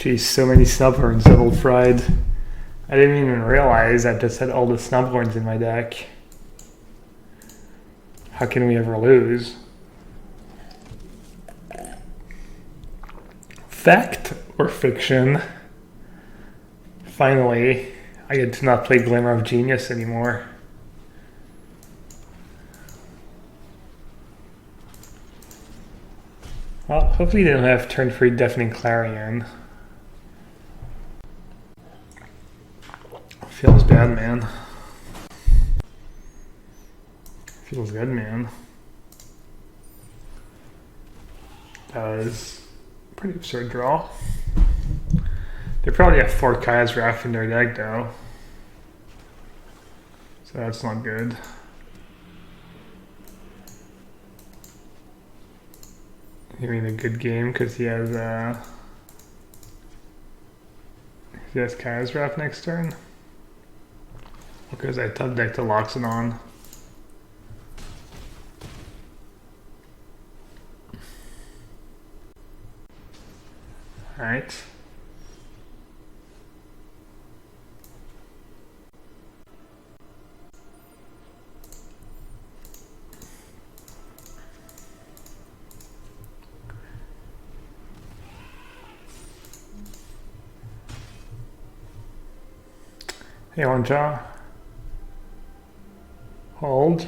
Geez, so many snubhorns double fried. I didn't even realize I just had all the snubhorns in my deck. How can we ever lose? Fact or fiction? Finally, I get to not play Glimmer of Genius anymore. Well, hopefully they don't have turn 3 Deafening Clarion. Feels bad, man. Feels good, man. That was a pretty absurd draw. They probably have 4 Kaya's Wrath in their deck, though. So that's not good. Having a good game because he has Kaya's Wrath next turn. Because I top deck the Loxodon. Alright. Hey, Onja. Hold.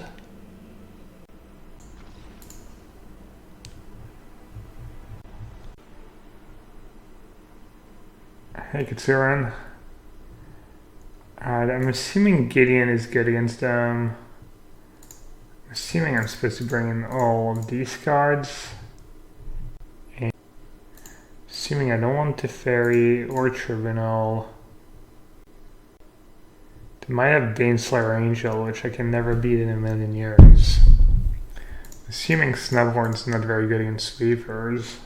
Hey, Katsuran. I'm assuming Gideon is good against them. I'm assuming I'm supposed to bring in all of these cards. And assuming I don't want Teferi or Tribunal. They might have Baneslayer Angel, which I can never beat in a million years. Assuming Snubhorn's not very good against Sweepers.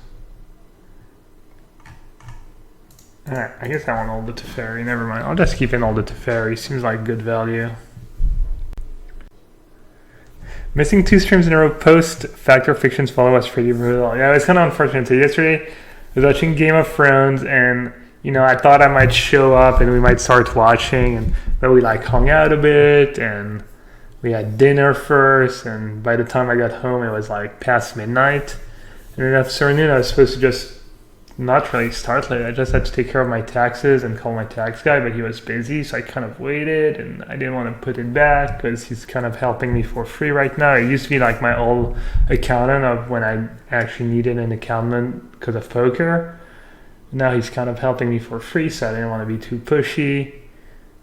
Alright, I guess I want all the Teferi, never mind. I'll just keep in all the Teferi, seems like good value. Missing 2 streams in a row post Fact or Fiction's follow was pretty brutal. Yeah, it was kind of unfortunate. So yesterday, I was watching Game of Thrones and I thought I might show up and we might start watching, and then we hung out a bit and we had dinner first, and by the time I got home it was past midnight. And then afternoon I was supposed to just not really start late. I just had to take care of my taxes and call my tax guy, but he was busy, so I kind of waited and I didn't want to put it back because he's kind of helping me for free right now. It used to be my old accountant of when I actually needed an accountant because of poker. Now he's kind of helping me for free, so I didn't want to be too pushy.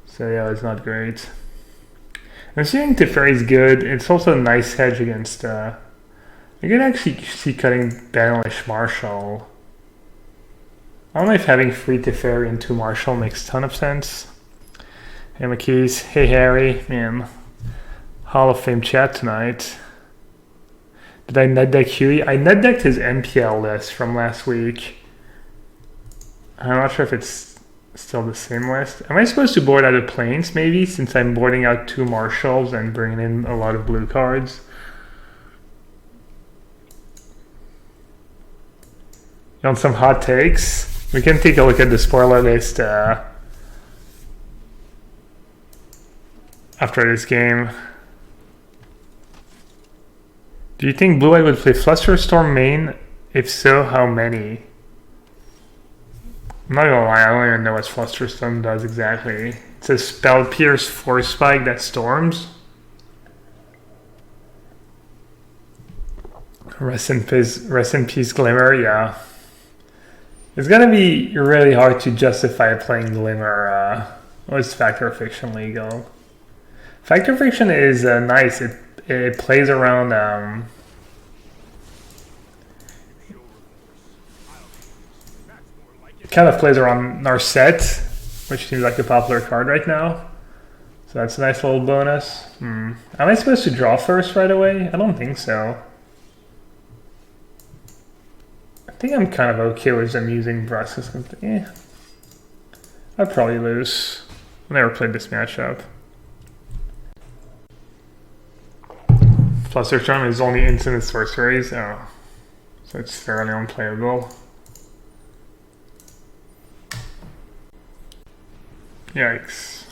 So yeah, it's not great. I'm assuming Teferi's good. It's also a nice hedge against... I could actually see cutting Banalish Marshall. I don't know if having 3 Teferi and 2 Marshall makes a ton of sense. Hey McKees. Hey Harry. Man, Hall of Fame chat tonight. Did I net deck Huey? I net decked his MPL list from last week. I'm not sure if it's still the same list. Am I supposed to board out of Plains maybe, since I'm boarding out 2 Marshalls and bringing in a lot of blue cards? You want some hot takes? We can take a look at the spoiler list after this game. Do you think Blue Eye would play Flusterstorm main? If so, how many? I'm not gonna lie, I don't even know what Flusterstorm does exactly. It says Spell Pierce Force Spike that storms. Rest in peace, Glimmer, yeah. It's gonna be really hard to justify playing Glimmer. What's Fact or Fiction legal? Fact or Fiction is nice. It plays around. Kind of plays around Narset, which seems like a popular card right now. So that's a nice little bonus. Am I supposed to draw first right away? I don't think so. I think I'm kind of okay with them using Brush or something. I'd probably lose. I never played this matchup. Flusterstorm is only instant sorceries. Oh, so it's fairly unplayable. Yikes.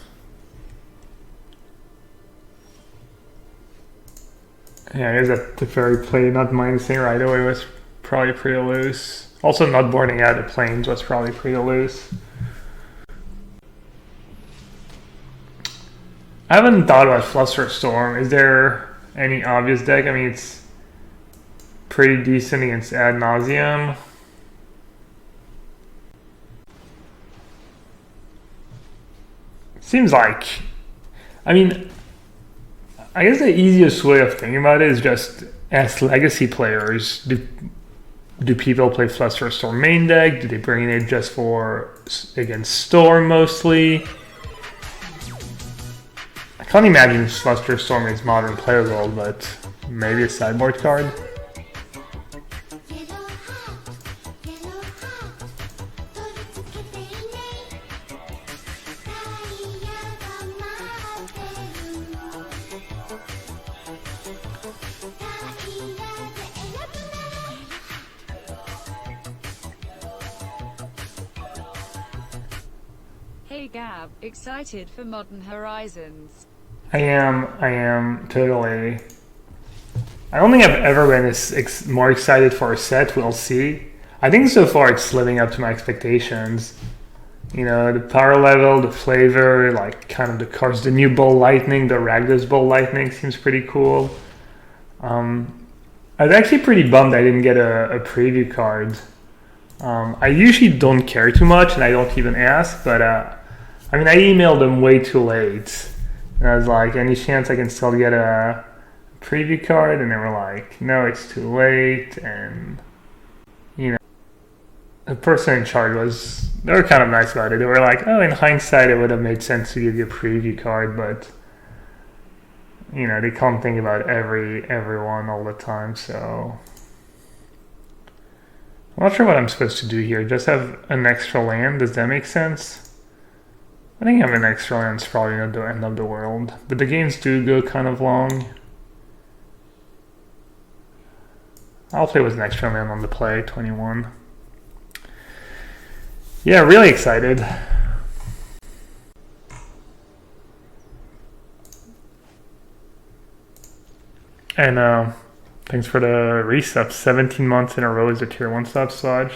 Yeah, I guess that the fairy play not minusing right away was probably pretty loose. Also, not boarding out the planes was probably pretty loose. I haven't thought about Flusterstorm. Is there any obvious deck? I mean, it's pretty decent against Ad Nauseam. Seems like, I mean, I guess the easiest way of thinking about it is just as legacy players, do people play Flusterstorm main deck? Do they bring it just for against Storm mostly? I can't imagine Flusterstorm is modern playable, but maybe a sideboard card. Hey Gab, excited for Modern Horizons? I am totally. I don't think I've ever been more excited for a set. We'll see. I think so far it's living up to my expectations. You know, the power level, the flavor, like kind of the cards, the new Ball Lightning, the Ragdos Ball Lightning seems pretty cool. I was actually pretty bummed I didn't get a preview card. I usually don't care too much and I don't even ask, but I mean, I emailed them way too late. And I was like, any chance I can still get a preview card? And they were like, no, it's too late. And, you know, the person in charge they were kind of nice about it. They were like, oh, in hindsight, it would have made sense to give you a preview card, but, you know, they can't think about everyone all the time, so. I'm not sure what I'm supposed to do here. Just have an extra land? Does that make sense? I think having an extra land is probably not the end of the world. But the games do go kind of long. I'll play with an extra land on the play, 21. Yeah, really excited. And thanks for the resub. 17 months in a row as a tier 1 sub, Sludge.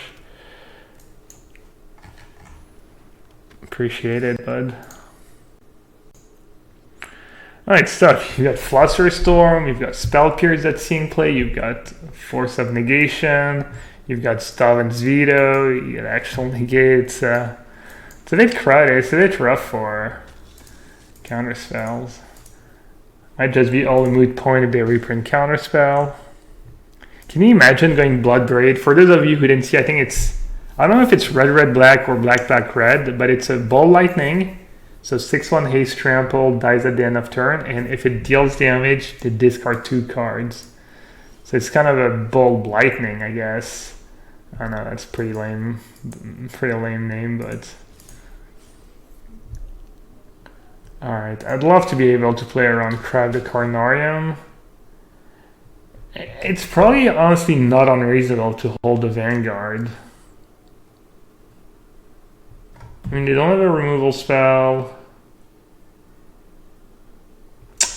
Appreciate it, bud. Alright, stuff. You got Flusterstorm, you've got Spell Pierce that's seeing play, you've got Force of Negation, you've got Stalin's Veto, you got Actual Negate. It's a bit crowded, it's a bit rough for counter spells. Might just be all a moot point if they reprint Counterspell. Can you imagine going Blood Braid? For those of you who didn't see, I think I don't know if it's red, red, black or black, black, red, but it's a Ball Lightning. So 6/1 haste trample, dies at the end of turn, and if it deals damage, they discard 2 cards. So it's kind of a Ball Lightning, I guess. I know that's pretty lame name, but. Alright, I'd love to be able to play around Crab the Carnarium. It's probably honestly not unreasonable to hold the Vanguard. I mean, they don't have a removal spell.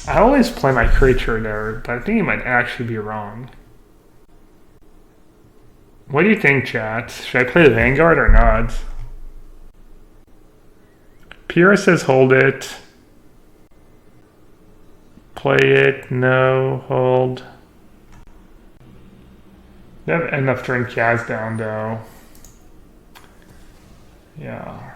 I always play my creature there, but I think you might actually be wrong. What do you think, chat? Should I play the Vanguard or not? Pierre says hold it. Play it, no, hold. They have enough turn Kaz down though. Yeah.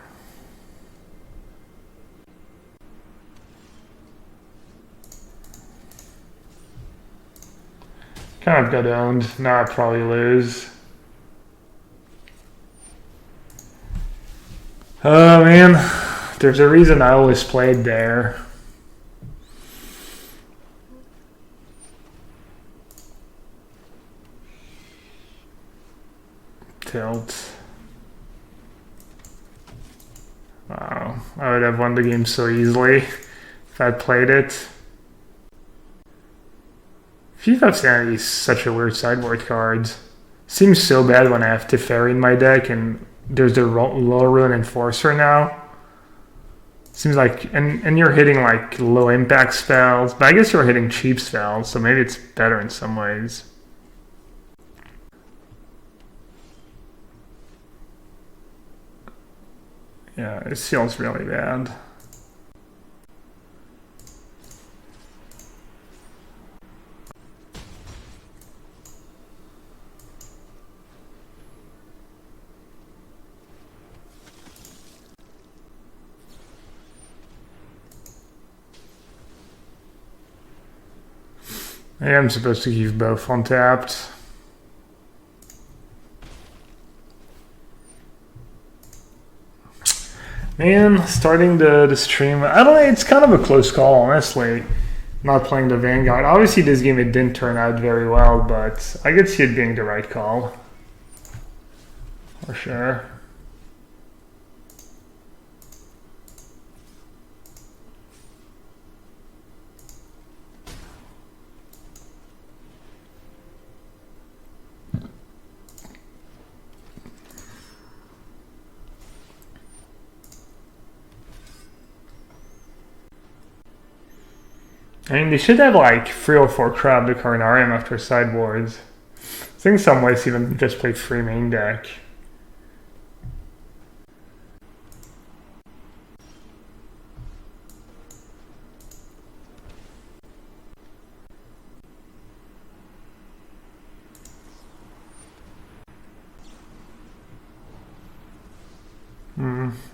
Kind of got owned. Now I'd probably lose. Oh man, there's a reason I always played there. Tilt. Wow, I would have won the game so easily if I played it. FIFA Sanity is such a weird sideboard card. Seems so bad when I have Teferi in my deck and there's the Lorun Enforcer now. Seems like, and you're hitting like low impact spells, but I guess you're hitting cheap spells, so maybe it's better in some ways. Yeah, it feels really bad. I am supposed to keep both untapped. Man, starting the stream, I don't know, it's kind of a close call, honestly. Not playing the Vanguard. Obviously, this game, it didn't turn out very well, but I could see it being the right call. For sure. I mean, they should have like 3 or 4 crab the Carnarium after sideboards. I think some ways even just play free main deck.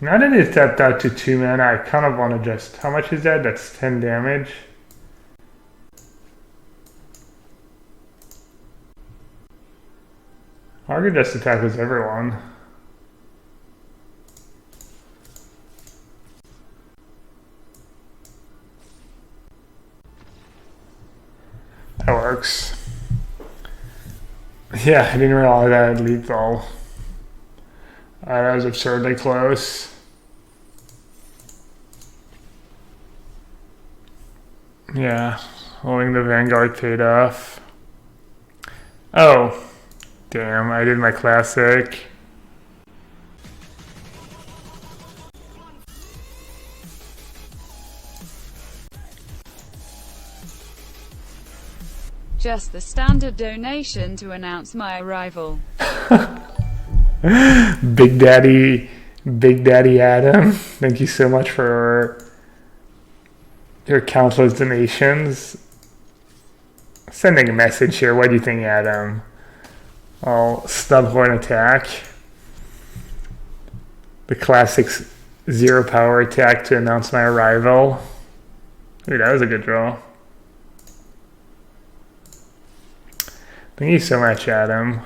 Now that it's tapped out to 2 mana, I kind of want to just... How much is that? That's 10 damage. I could just attack with everyone. That works. Yeah, I didn't realize that had lethal. That was absurdly close. Yeah, holding the Vanguard paid off. Oh, damn, I did my classic. Just the standard donation to announce my arrival. Big Daddy Adam, thank you so much for your countless donations. Sending a message here. What do you think, Adam? I'll Stubhorn attack. The classic 0 power attack to announce my arrival. Ooh, that was a good draw. Thank you so much, Adam.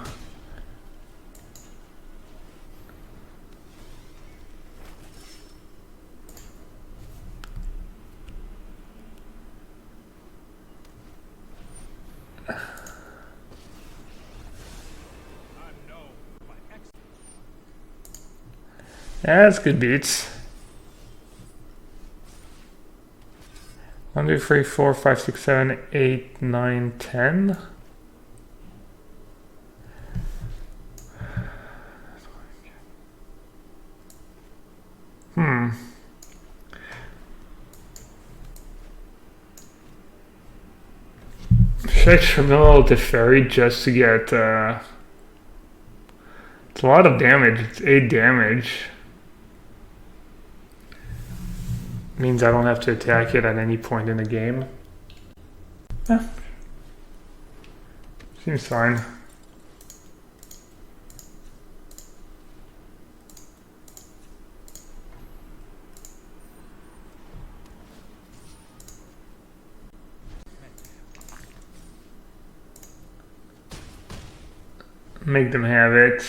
Yeah, that's good beats. 1, 2, 3, 4, 5, 6, 7, 8, 9, 10. Should I terminal the fairy just to get it's a lot of damage. It's 8 damage. Means I don't have to attack it at any point in the game. Yeah. Seems fine. Make them have it.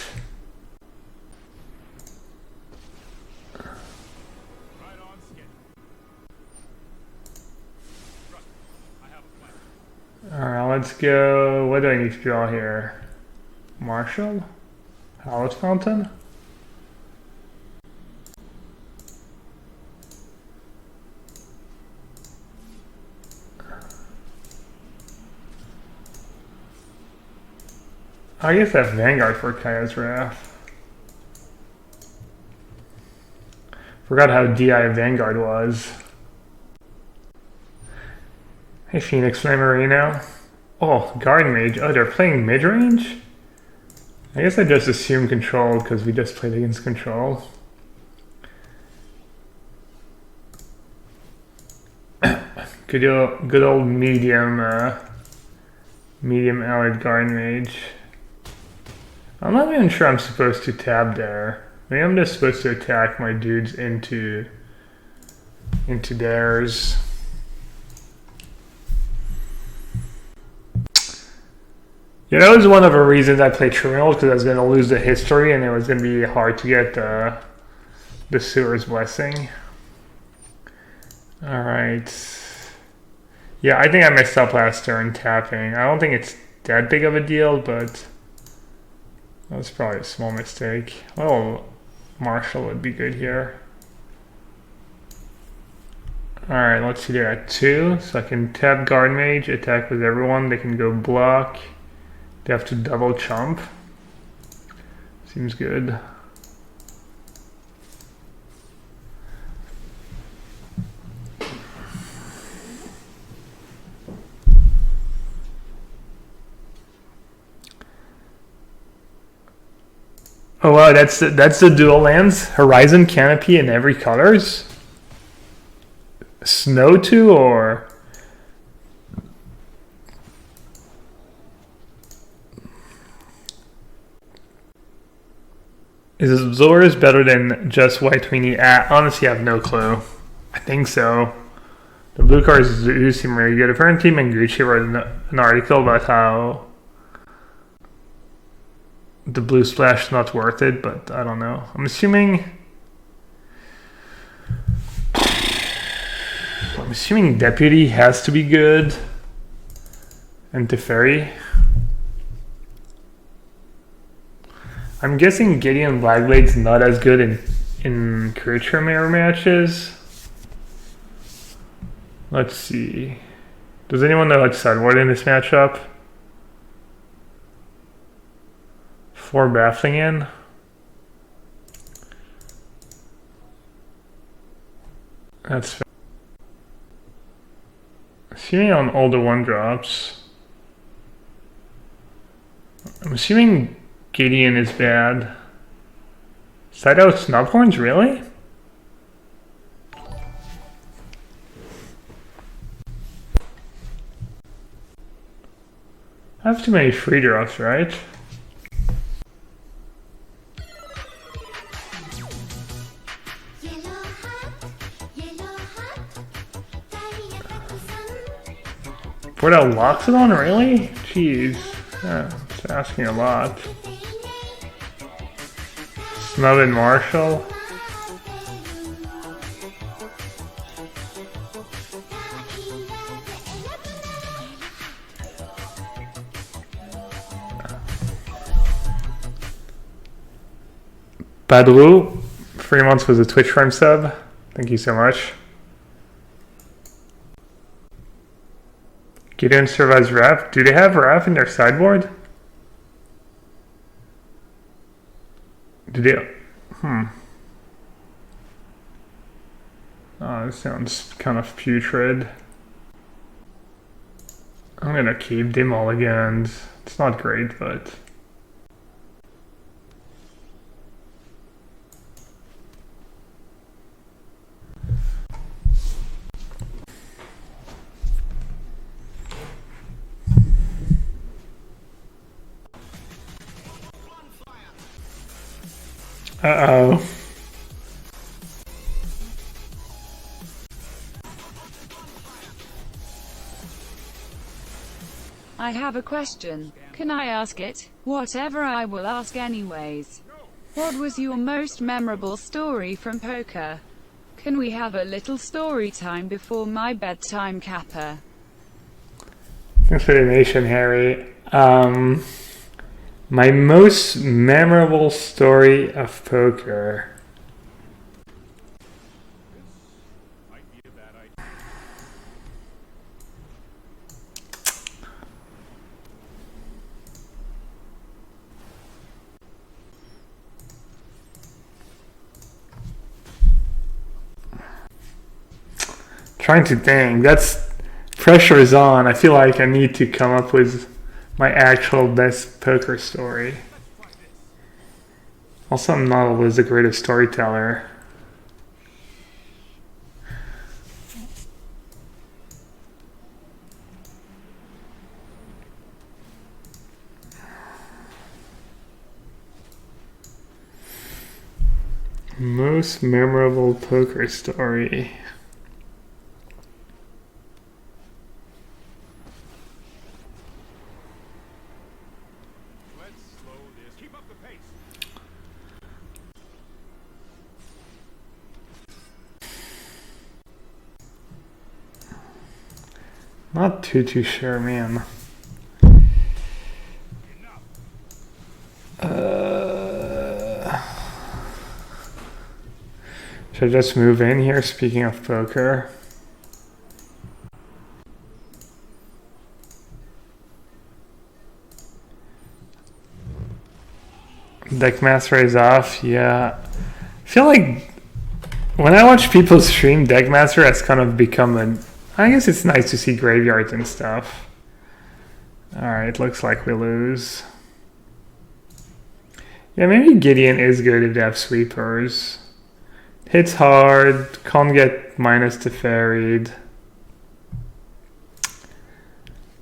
Alright, let's go. What do I need to draw here? Marshall? Hallowed Fountain? I guess that's Vanguard for Kaya's Wrath. Forgot how DI Vanguard was. Hey Phoenix Flamerino. Oh, Garden Mage. Oh, they're playing mid-range? I guess I just assumed control because we just played against control. Good old medium allied Garden Mage. I'm not even sure I'm supposed to tab there. Maybe I'm just supposed to attack my dudes into theirs. Yeah, that was one of the reasons I played Terminal, because I was going to lose the history and it was going to be hard to get the Sewer's Blessing. Alright. Yeah, I think I messed up last turn tapping. I don't think it's that big of a deal, but that was probably a small mistake. Well, Marshall would be good here. Alright, let's see, they're at 2, so I can tap Guard Mage, attack with everyone, they can go block. They have to double chump. Seems good. Oh wow, that's the dual lands Horizon Canopy in every colors. Snow too, or is Azores better than just White Weenie? Honestly, I have no clue. I think so. The blue cards do seem really good. Apparently, Manguchi wrote an article about how the blue splash is not worth it, but I don't know. I'm assuming Deputy has to be good, and Teferi. I'm guessing Gideon Blackblade's not as good in creature mirror matches. Let's see. Does anyone know what's sideboard in this matchup? 4 baffling in. That's fair. Assuming on all the 1-drops. I'm assuming Gideon is bad. Side out Snubhorns, really? I have too many free drops, right? Put out Loxodon, really? Jeez. It's asking a lot. Snub and Marshall. Badru, 3 months was a Twitch Prime sub. Thank you so much. Gideon survives Wrath. Do they have Wrath in their sideboard? Do they? Oh, this sounds kind of putrid. I'm gonna keep the mulligans. It's not great, but... Uh-oh. I have a question. Can I ask it? Whatever, I will ask anyways. What was your most memorable story from poker? Can we have a little story time before my bedtime, Kappa? Thanks for the donation, Harry. My most memorable story of poker. Trying to think. That's pressure is on. I feel like I need to come up with my actual best poker story. Also, I'm not always the greatest storyteller. Most memorable poker story. Let's slow this. Keep up the pace. Not too sure, man. Should I just move in here, speaking of poker? Deckmaster is off, yeah. I feel like when I watch people stream Deckmaster, has kind of become an... I guess it's nice to see graveyards and stuff. Alright, looks like we lose. Yeah, maybe Gideon is good if they have sweepers. Hits hard, can't get minus to ferried.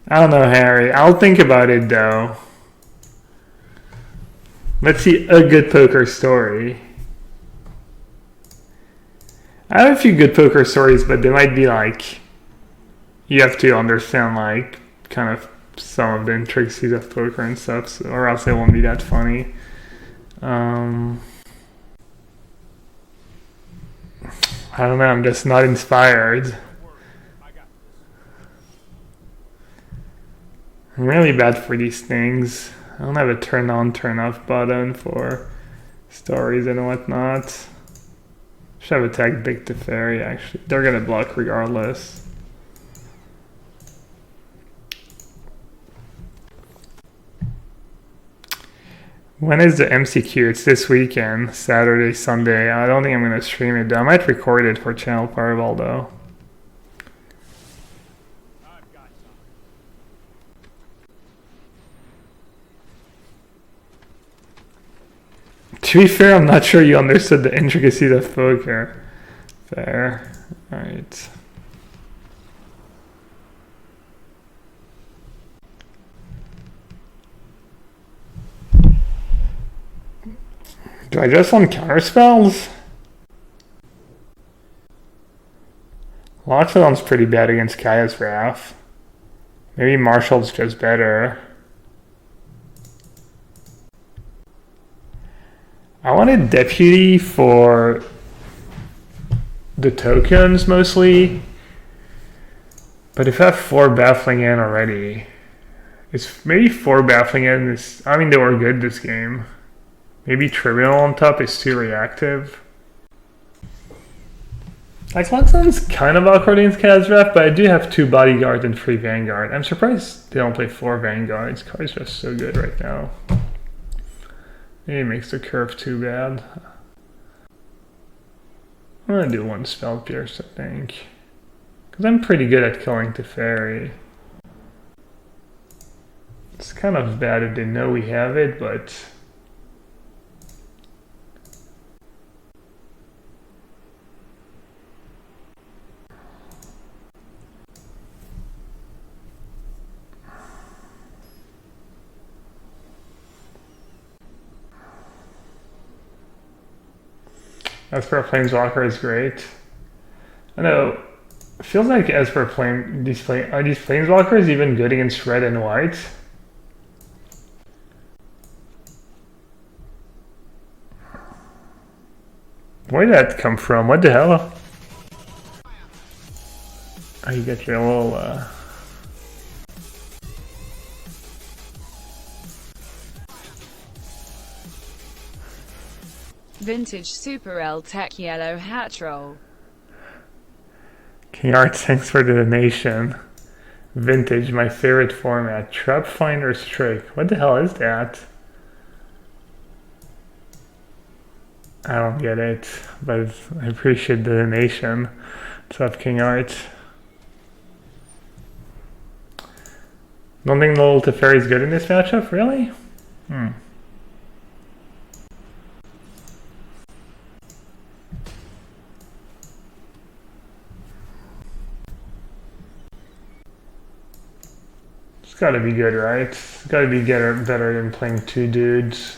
I don't know, Harry. I'll think about it though. Let's see a good poker story. I have a few good poker stories, but they might be like... You have to understand like kind of some of the intricacies of poker and stuff, so, or else it won't be that funny. I don't know, I'm just not inspired. I'm really bad for these things. I don't have a turn on, turn off button for stories and whatnot. Should have attacked Big Teferi actually. They're gonna block regardless. When is the MCQ? It's this weekend, Saturday, Sunday. I don't think I'm going to stream it though. I might record it for Channel Fireball though. To be fair, I'm not sure you understood the intricacies of poker. Fair. Alright. Do I just want counter spells? Lockdown's pretty bad against Kaya's Wrath. Maybe Marshall's just better. I wanted Deputy for the tokens mostly. But if I have 4 Baffling in already, it's maybe 4 Baffling in this. I mean, they were good this game. Maybe Tribunal on top is too reactive. Like, Lockdown's kind of awkward against Kazraf, but I do have 2 Bodyguard and 3 Vanguard. I'm surprised they don't play 4 Vanguards. Card's just so good right now. Maybe it makes the curve too bad. I'm gonna do 1 Spell Pierce, I think. Because I'm pretty good at killing Teferi. It's kind of bad if they know we have it, but... Esper Planeswalker is great. I know, it feels like Esper are these Planeswalkers even good against red and white? Where did that come from? What the hell? Oh, you got your little, Vintage Super L Tech Yellow Hat Roll. King Art, thanks for the donation. Vintage, my favorite format. Trap Finder's Trick. What the hell is that? I don't get it, but I appreciate the donation. What's up, King Art? Don't think the little Teferi is good in this matchup, really? It's gotta be good, right? It's gotta be better than playing two dudes.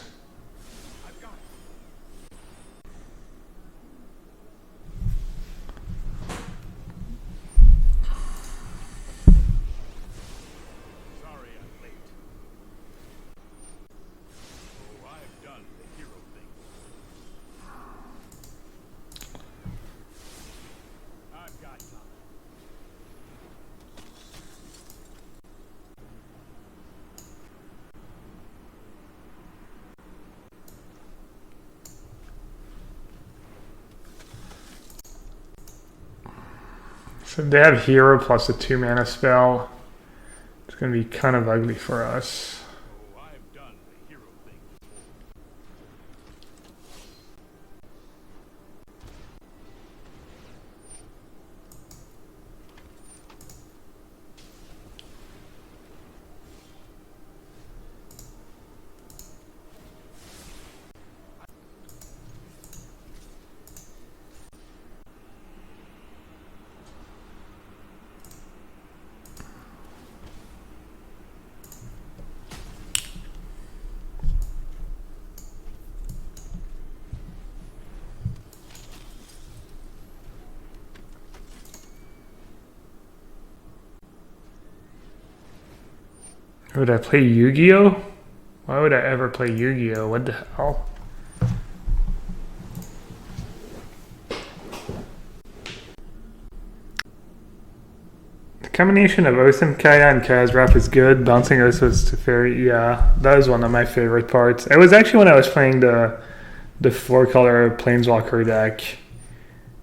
Sorry I'm late. Oh, I've done the hero thing. I've got time. So they have hero plus a 2-mana spell. It's gonna be kind of ugly for us. Oh, I've done the hero thing. Would I play Yu-Gi-Oh? Why would I ever play Yu-Gi-Oh? What the hell? The combination of Osam Kaya and Kaya's Wrath is good. Bouncing Osa's Teferi, yeah, that was one of my favorite parts. It was actually when I was playing the 4-color Planeswalker deck.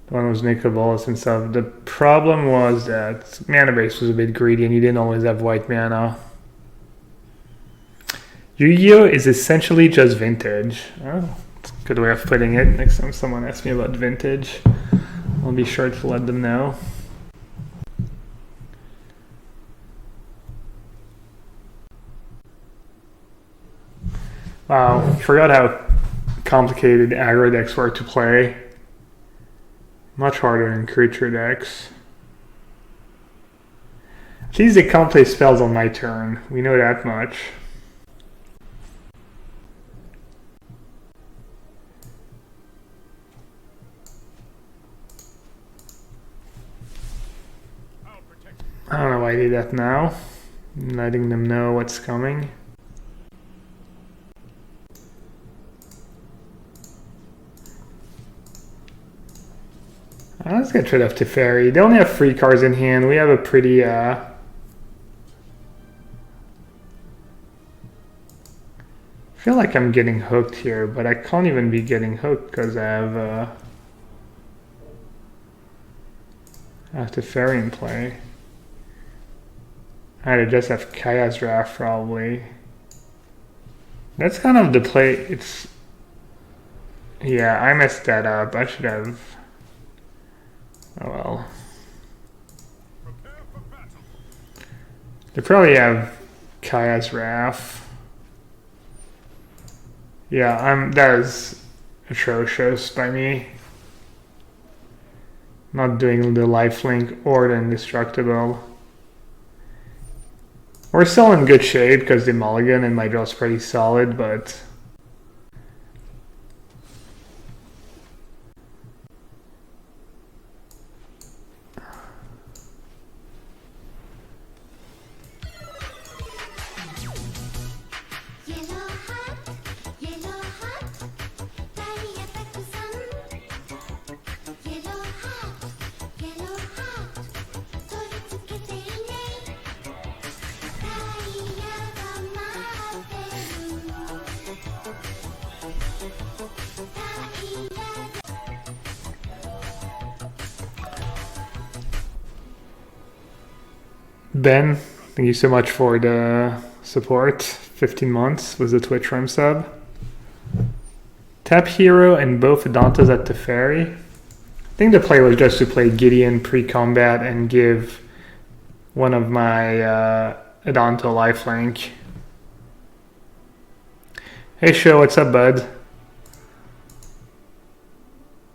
The one was Nicol Bolas and stuff. The problem was that mana base was a bit greedy and you didn't always have white mana. Yu-Gi-Oh is essentially just vintage. Oh, that's a good way of putting it. Next time someone asks me about vintage, I'll be sure to let them know. Wow, forgot how complicated aggro decks were to play. Much harder than creature decks. At least they can't play spells on my turn. We know that much. I'll protect you. I don't know why I did that now. I'm letting them know what's coming. Let's get rid of Teferi. They only have 3 cards in hand. We have a pretty I feel like I'm getting hooked here, but I can't even be getting hooked because I have Teferi in play. I just have Kaya's Wrath probably. That's kind of the play. It's, yeah, I messed that up. I should have. Oh well. Prepare for battle. They probably have Kaya's Wrath. Yeah, that is atrocious by me. Not doing the lifelink or the indestructible. We're still in good shape because the mulligan and my draw's pretty solid, but Ben, thank you so much for the support. 15 months was the Twitch Prime sub. Tap hero and both Adantas at Teferi. I think the play was just to play Gideon pre-combat and give one of my it onto lifelink. Hey Show, what's up, bud?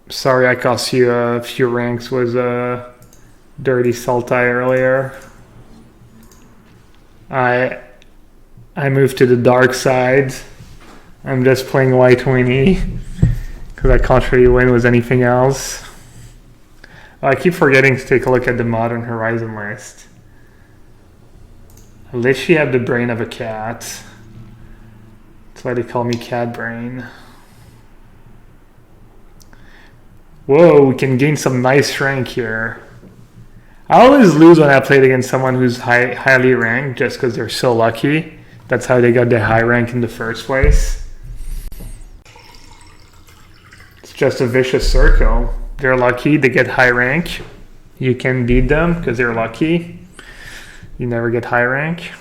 Sorry I cost you a few ranks, was a dirty saltai earlier. I moved to the dark side. I'm just playing white weenie because I can't really win with anything else. I keep forgetting to take a look at the Modern Horizon list. I literally have the brain of a cat. That's why they call me Cat Brain. Whoa, we can gain some nice rank here. I always lose when I played against someone who's highly ranked just because they're so lucky. That's how they got their high rank in the first place. It's just a vicious circle. They're lucky, they get high rank. You can beat them because they're lucky. You never get high rank.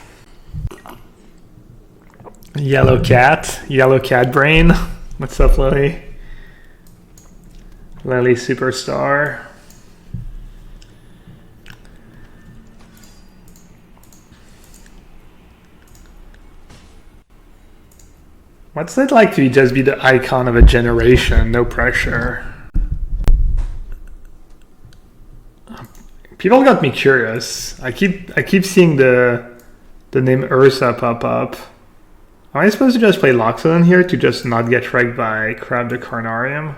Yellow cat brain. What's up, Lily? Lily Superstar. What's it like to just be the icon of a generation? No pressure. People got me curious. I keep seeing the name Ursa pop up. Am I supposed to just play Loxodon here to just not get wrecked by Crab the Carnarium?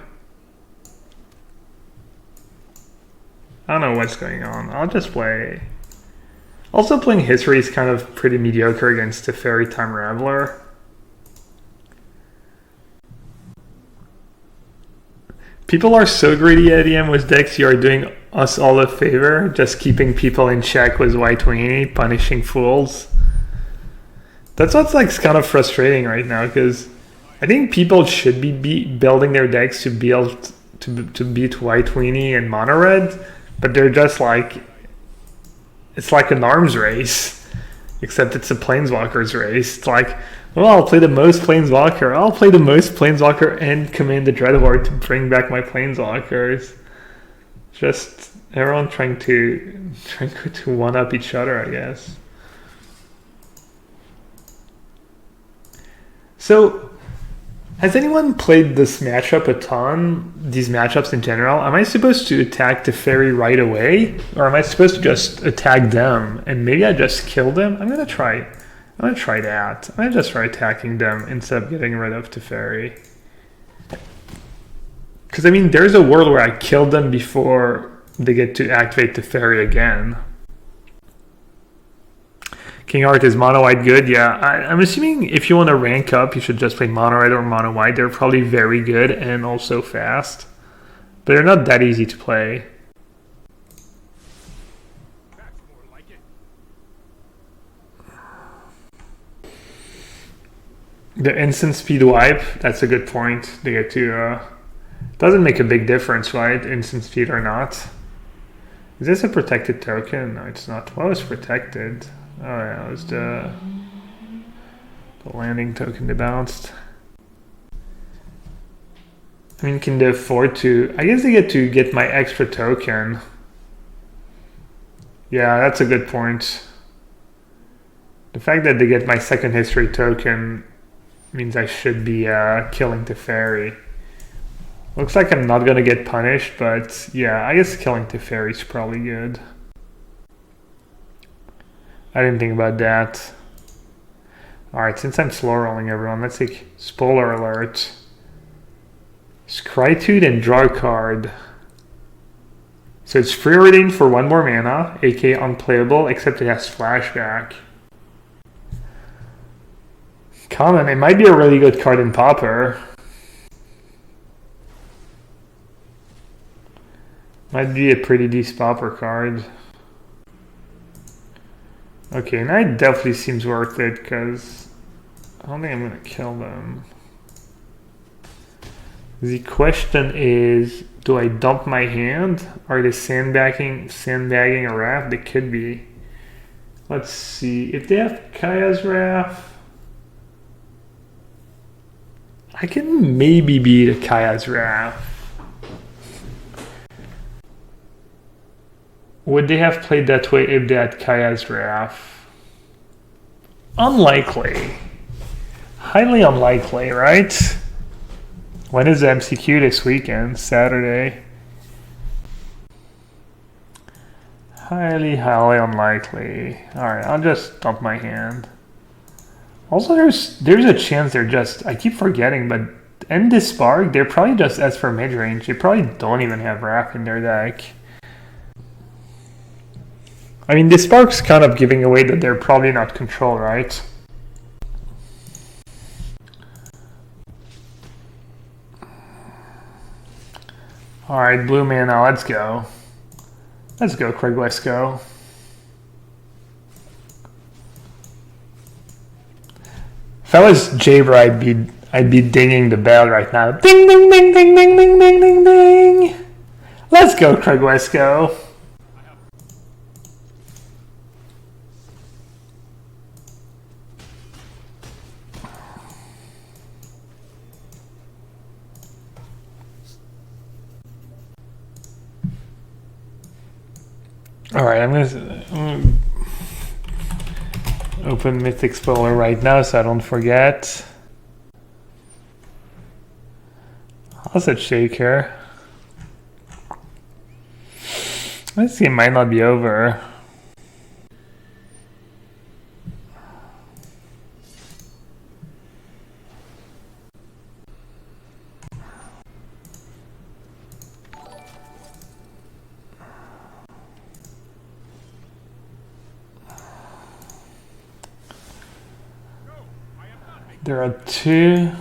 I don't know what's going on. I'll just play. Also, playing History is kind of pretty mediocre against the Fairy Time Raveler. People are so greedy at EM with decks, you are doing us all a favor, just keeping people in check with White Weenie, punishing fools. That's what's like kind of frustrating right now, because I think people should be building their decks to beat White Weenie and Mono Red, but they're just like, it's like an arms race, except it's a Planeswalkers race. It's like, well, I'll play the most Planeswalker. I'll play the most Planeswalker and command the Dreadhorde to bring back my Planeswalkers. Just everyone trying to one up each other, I guess. So, has anyone played this matchup a ton? These matchups in general? Am I supposed to attack the fairy right away, or am I supposed to just attack them and maybe I just kill them? I'm gonna try that. I'm gonna just try attacking them instead of getting rid of Teferi. Because, I mean, there's a world where I killed them before they get to activate Teferi again. King Art is mono white good? Yeah, I'm assuming if you want to rank up, you should just play mono red or mono white. They're probably very good and also fast. But they're not that easy to play. The instant speed wipe, that's a good point. They get to, doesn't make a big difference, right? Instant speed or not. Is this a protected token? No, it's not. Well, it's protected. Oh yeah, it was the landing token they bounced. I mean, can they afford to? I guess they get to get my extra token. Yeah, that's a good point. The fact that they get my second history token means I should be killing Teferi. Looks like I'm not gonna get punished, but yeah, I guess killing Teferi is probably good. I didn't think about that. Alright, since I'm slow rolling everyone, let's take spoiler alert. Scrytude and draw a card. So it's preordained for 1 more mana, aka unplayable, except it has flashback. Common, it might be a really good card in Pauper. Might be a pretty decent Pauper card. Okay, Knight definitely seems worth it because I don't think I'm going to kill them. The question is, do I dump my hand? Are they sandbagging a Wrath? They could be. Let's see. If they have Kaya's Wrath, I can maybe beat a Kaya's Wrath. Would they have played that way if they had Kaya's Wrath? Unlikely. Highly unlikely, right? When is the MCQ this weekend? Saturday. Highly unlikely. Alright, I'll just dump my hand. Also, there's a chance they're just... I keep forgetting, but in this spark, they're probably just as for mid-range. They probably don't even have Wrath in their deck. I mean, this spark's kind of giving away that they're probably not control, right? Alright, blue mana, let's go. Let's go, Craig Wesco. If I was Jaber, I'd be dinging the bell right now. Ding, ding, ding, ding, ding, ding, ding, ding, ding. Let's go, Craig Wesco. Alright, I'm gonna open Mythic Explorer right now so I don't forget. How's that shaker? This game might not be over. There are two.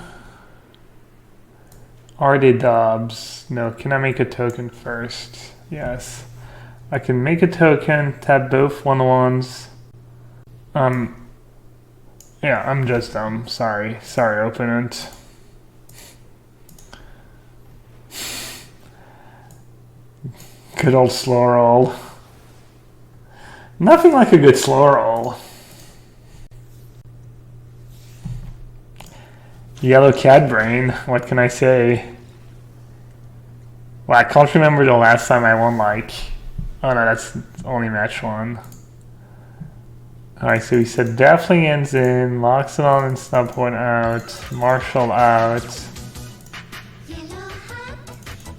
Are they dubs? No, can I make a token first? Yes. I can make a token, tap both 1/1s. Yeah, I'm just dumb. Sorry, opponent. Good old slow roll. Nothing like a good slow roll. Yellow cat brain, what can I say? Well, I can't remember the last time I won like... Oh no, that's only match one. Alright, so we said Deaflingans in, Loxodon and Snubhorn out, Marshall out.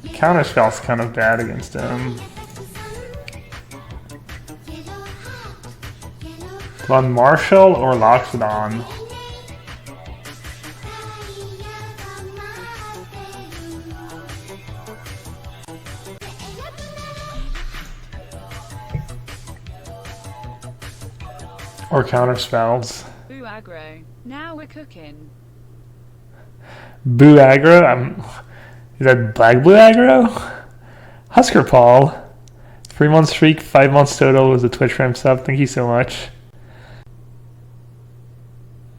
Counterspell's kind of bad against him. On Marshall or Loxodon? Or counter spells. Boo aggro. Now we're cooking. Boo aggro? Is that black blue aggro? Husker Paul. 3 months streak, 5 months total was a Twitch Prime sub. Thank you so much.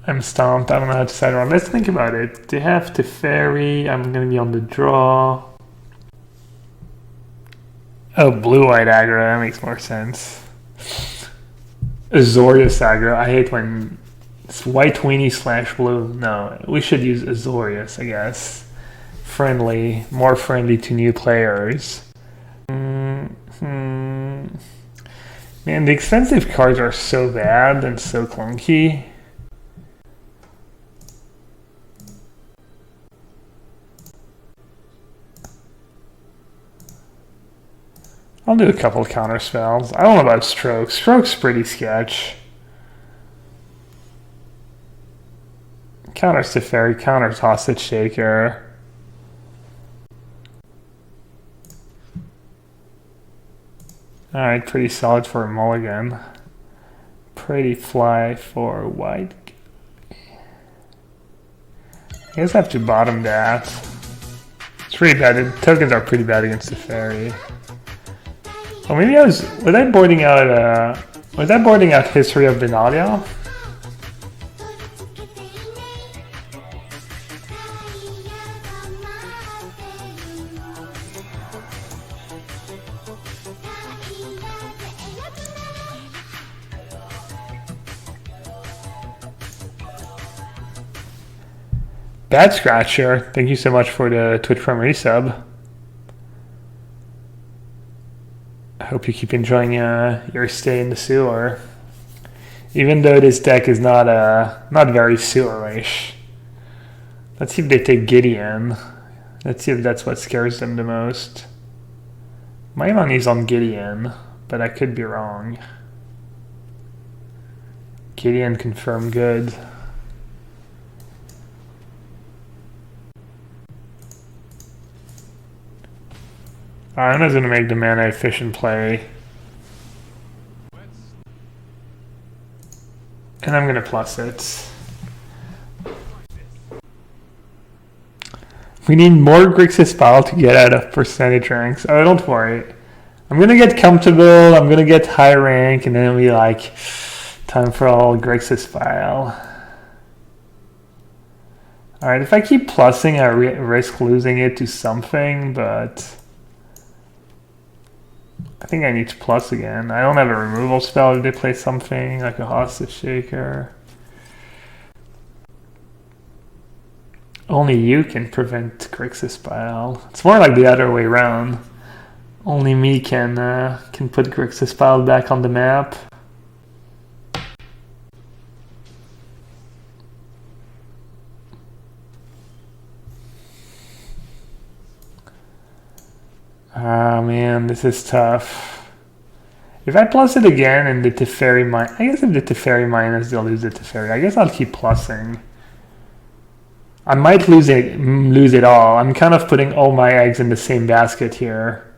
I'm stomped. I don't know how to decide around. Let's think about it. They have to ferry. I'm going to be on the draw. Oh, blue-white aggro. That makes more sense. Azorius aggro. I hate when it's white weenie slash blue. No, we should use Azorius, I guess. Friendly, more friendly to new players. Man, the expensive cards are so bad and so clunky. I'll do a couple of counter spells. I don't know about Stroke. Stroke's pretty sketch. Counters to Fairy, counters Hostage Shaker. Alright, pretty solid for a mulligan. Pretty fly for white. I guess I have to bottom that. It's pretty bad. The tokens are pretty bad against the Fairy. Oh, maybe was I boarding out History of Benalia? Bad Scratcher, thank you so much for the Twitch Prime resub. I hope you keep enjoying your stay in the sewer. Even though this deck is not very sewerish. Let's see if they take Gideon. Let's see if that's what scares them the most. My money's on Gideon, but I could be wrong. Gideon confirmed good. Alright, I'm just gonna make the mana efficient play. And I'm gonna plus it. We need more Grixis Pile to get out of percentage ranks. Oh, don't worry. I'm gonna get comfortable, I'm gonna get high rank, and then it'll be like, time for all Grixis Pile. Alright, if I keep plussing, I risk losing it to something, but I think I need to plus again. I don't have a removal spell if they play something like a Hostage Shaker. Only you can prevent Grixis Pile. It's more like the other way around. Only me can put Grixis Pile back on the map. Ah man, this is tough. If I plus it again and the Teferi mine, I guess if the Teferi mines, they'll lose the Teferi. I guess I'll keep plussing. I might lose it all. I'm kind of putting all my eggs in the same basket here,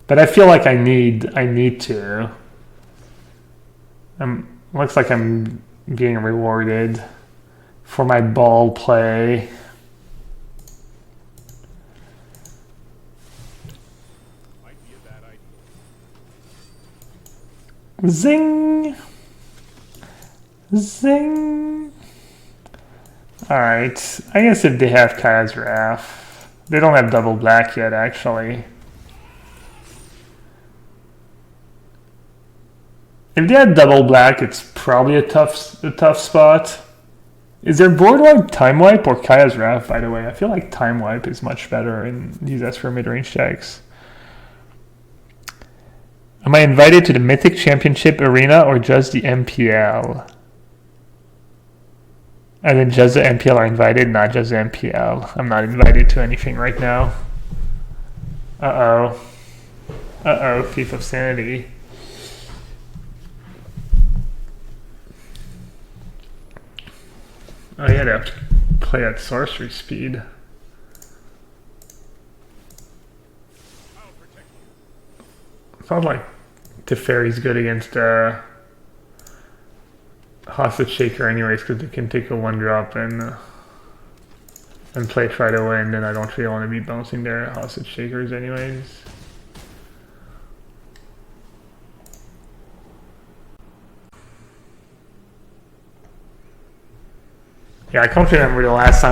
but I feel like I need to. Looks like I'm being rewarded for my ball play. Zing! Zing! Alright, I guess if they have Kaya's Wrath. They don't have double black yet, actually. If they had double black, it's probably a tough spot. Is there board wipe, time wipe, or Kaya's Wrath, by the way? I feel like time wipe is much better in these Esper mid-range decks. Am I invited to the Mythic Championship Arena or just the MPL? And then just the MPL are invited, not just the MPL. I'm not invited to anything right now. Uh-oh. Uh-oh, Thief of Sanity. Oh yeah, they have to play at sorcery speed. Sounds like Teferi's good against Hostage Shaker anyways, because they can take a 1-drop and play try to win, and I don't really want to be bouncing their Hostage Shakers anyways. Yeah, I can't remember the last time